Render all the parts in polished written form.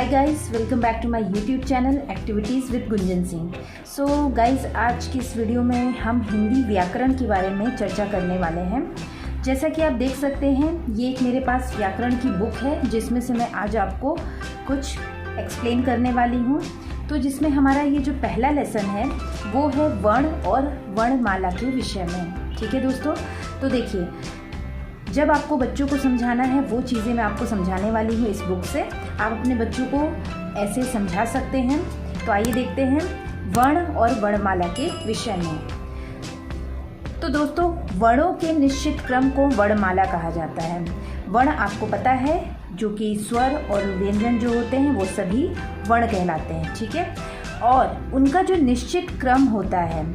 Guys, welcome back to my YouTube channel activities with Gunjan Singh. So guys, आज की इस video में हम हिंदी व्याकरण के बारे में चर्चा करने वाले हैं। जैसा कि आप देख सकते हैं, ये एक मेरे पास व्याकरण की बुक है जिसमें से मैं आज आपको कुछ एक्सप्लेन करने वाली हूँ। तो जिसमें हमारा ये जो पहला लेसन है वो है वर्ण और वर्णमाला के विषय में। ठीक है दोस्तों, तो देखिए, जब आपको बच्चों को समझाना है वो चीज़ें मैं आपको समझाने वाली हूँ इस बुक से। आप अपने बच्चों को ऐसे समझा सकते हैं। तो आइए देखते हैं वर्ण और वर्णमाला के विषय में। तो दोस्तों, वर्णों के निश्चित क्रम को वर्णमाला कहा जाता है। वर्ण आपको पता है, जो कि स्वर और व्यंजन जो होते हैं वो सभी वर्ण कहलाते हैं। ठीक है, और उनका जो निश्चित क्रम होता है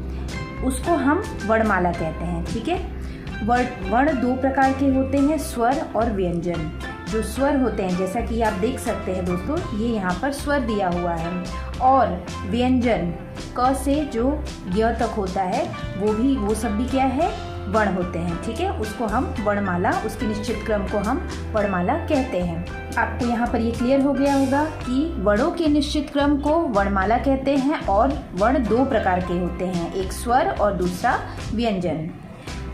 उसको हम वर्णमाला कहते हैं। ठीक है, वर्ण दो प्रकार के होते हैं, स्वर और व्यंजन। जो स्वर होते हैं, जैसा कि आप देख सकते हैं दोस्तों, ये यहाँ पर स्वर दिया हुआ है। और व्यंजन क से जो य तक होता है वो सब भी क्या है, वर्ण होते हैं। ठीक है, उसको हम वर्णमाला, उसके निश्चित क्रम को हम वर्णमाला कहते हैं। आपको यहाँ पर ये क्लियर हो गया होगा कि वर्णों के निश्चित क्रम को वर्णमाला कहते हैं और वर्ण दो प्रकार के होते हैं, एक स्वर और दूसरा व्यंजन।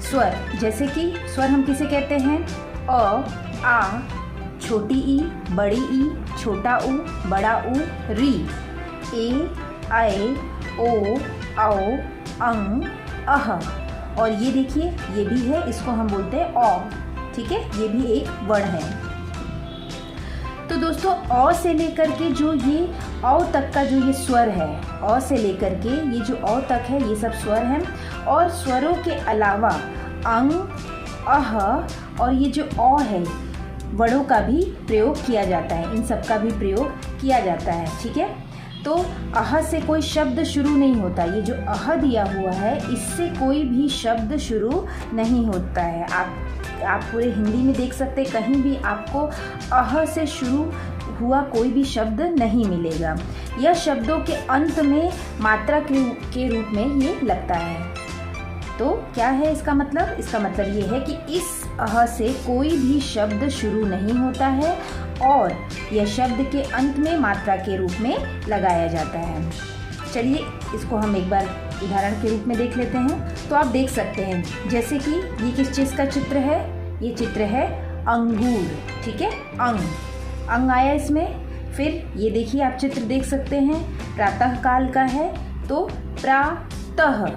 स्वर, जैसे कि स्वर हम किसे कहते हैं, अ, आ, छोटी ई, बड़ी ई, छोटा उ, बड़ा उ, री, ए, ऐ, ओ, औ, अंग, अह। और ये देखिए, ये भी है, इसको हम बोलते हैं औ। ठीक है, ये भी एक वर्ण है। तो दोस्तों, अ से लेकर के जो ये औ तक का जो ये स्वर है, अ से लेकर के ये जो औ तक है, ये सब स्वर हैं। और स्वरों के अलावा अंग, अह और ये जो औ है, वर्णों का भी प्रयोग किया जाता है। इन सब का भी प्रयोग किया जाता है। ठीक है, तो अह से कोई शब्द शुरू नहीं होता। ये जो अह दिया हुआ है, इससे कोई भी शब्द शुरू नहीं होता है। आप पूरे हिंदी में देख सकते हैं, कहीं भी आपको अह से शुरू हुआ कोई भी शब्द नहीं मिलेगा। यह शब्दों के अंत में मात्रा के रूप में ये लगता है। तो क्या है इसका मतलब? इसका मतलब ये है कि इस अह से कोई भी शब्द शुरू नहीं होता है और यह शब्द के अंत में मात्रा के रूप में लगाया जाता है। चलिए, इसको हम एक बार उदाहरण के रूप में देख लेते हैं। तो आप देख सकते हैं, जैसे कि ये किस चीज़ का चित्र है, ये चित्र है अंगूर। ठीक है, अंग आया इसमें। फिर ये देखिए, आप चित्र देख सकते हैं, प्रातः काल का है। तो प्रातः,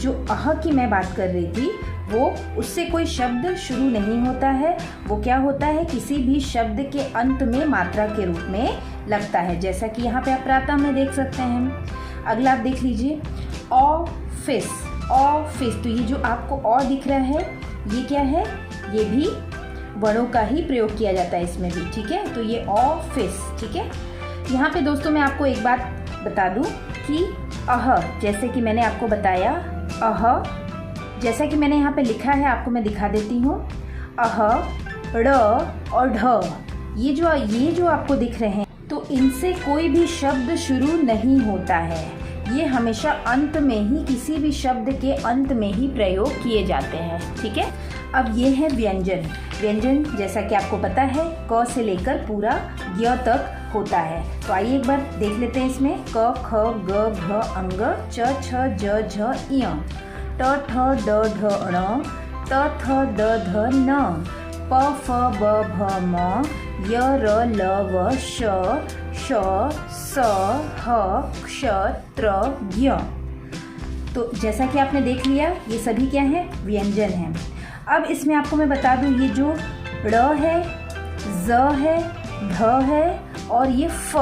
जो अह की मैं बात कर रही थी, वो उससे कोई शब्द शुरू नहीं होता है। वो क्या होता है, किसी भी शब्द के अंत में मात्रा के रूप में लगता है। जैसा कि यहाँ पे आप प्रातः में देख सकते हैं। अगला आप देख लीजिए, ऑफिस। ऑफिस, तो ये जो आपको ऑ दिख रहा है, ये क्या है, ये भी वर्णों का ही प्रयोग किया जाता है इसमें भी। ठीक है, तो ये ऑफिस। ठीक है, यहाँ पे दोस्तों मैं आपको एक बात बता दूँ कि अह, जैसे कि मैंने आपको बताया, अह, जैसा कि मैंने यहाँ पे लिखा है, आपको मैं दिखा देती हूँ। अह, ड़ और ढ, ये जो आपको दिख रहे हैं, तो इनसे कोई भी शब्द शुरू नहीं होता है। ये हमेशा अंत में ही, किसी भी शब्द के अंत में ही प्रयोग किए जाते हैं। ठीक है, अब ये है व्यंजन। व्यंजन, जैसा कि आपको पता है, क से लेकर पूरा य तक होता है। तो आइए एक बार देख लेते हैं इसमें। क, ख, ग, घ, अंग, च, छ, ज, झ, इय, ट, ठ, ड, ढ, ण, त, थ, द, ध, न, प, फ, ब, भ, म, य, र, ल, व, श, श, स, ह, क्ष, त्र, ज्ञ। तो जैसा कि आपने देख लिया, ये सभी क्या है, व्यंजन हैं। अब इसमें आपको मैं बता दूं, ये जो ड़ है, ज है, ढ है और ये फ,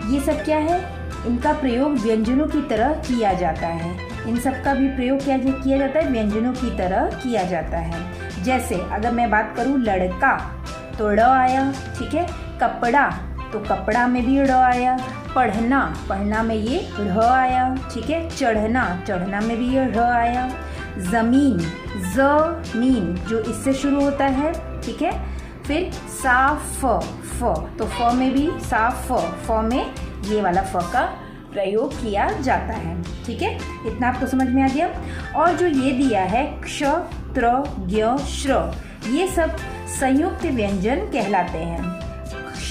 ये सब क्या है, इनका प्रयोग व्यंजनों की तरह किया जाता है। इन सब का भी प्रयोग क्या किया जाता है, व्यंजनों की तरह किया जाता है। जैसे अगर मैं बात करूं लड़का, तो ड़ आया। ठीक है, कपड़ा, तो कपड़ा में भी ड़ आया। पढ़ना, पढ़ना में ये ढ़ आया। ठीक है, चढ़ना, चढ़ना में भी ये ढ़ आया। ज़मीन, ज़मीन, जो इससे शुरू होता है। ठीक है, फिर साफ, फ, तो फ में भी साफ, फ में ये वाला फ का प्रयोग किया जाता है। ठीक है, इतना आपको समझ में आ गया। और जो ये दिया है क्ष, त्र, ज्ञ, श्र, ये सब संयुक्त व्यंजन कहलाते हैं।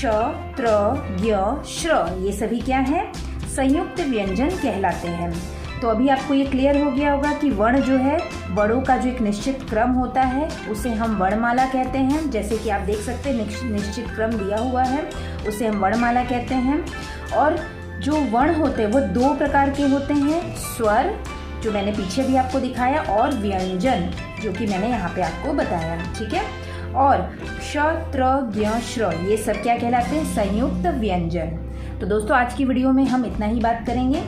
श, त्र, ज्ञ, श्र, ये सभी क्या हैं? संयुक्त व्यंजन कहलाते हैं। तो अभी आपको ये क्लियर हो गया होगा कि वर्ण जो है, वर्णों का जो एक निश्चित क्रम होता है उसे हम वर्णमाला कहते हैं। जैसे कि आप देख सकते हैं निश्चित क्रम दिया हुआ है, उसे हम वर्णमाला कहते हैं। और जो वर्ण होते हैं वो दो प्रकार के होते हैं, स्वर जो मैंने पीछे भी आपको दिखाया और व्यंजन जो कि मैंने यहाँ पे आपको बताया, ठीक है। और श, त्र, ज्ञ, श्र, ये सब क्या कहलाते हैं? संयुक्त व्यंजन। तो दोस्तों आज की वीडियो में हम इतना ही बात करेंगे,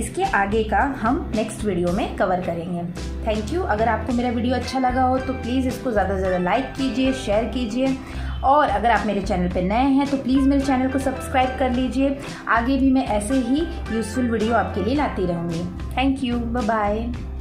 इसके आगे का हम नेक्स्ट वीडियो में कवर करेंगे। Thank you. अगर आपको मेरा वीडियो अच्छा लगा हो तो प्लीज़ इसको ज़्यादा से ज़्यादा लाइक कीजिए, शेयर कीजिए, और अगर आप मेरे चैनल पर नए हैं तो प्लीज़ मेरे चैनल को सब्सक्राइब कर लीजिए। आगे भी मैं ऐसे ही यूज़फुल वीडियो आपके लिए लाती रहूँगी। Thank you, bye bye.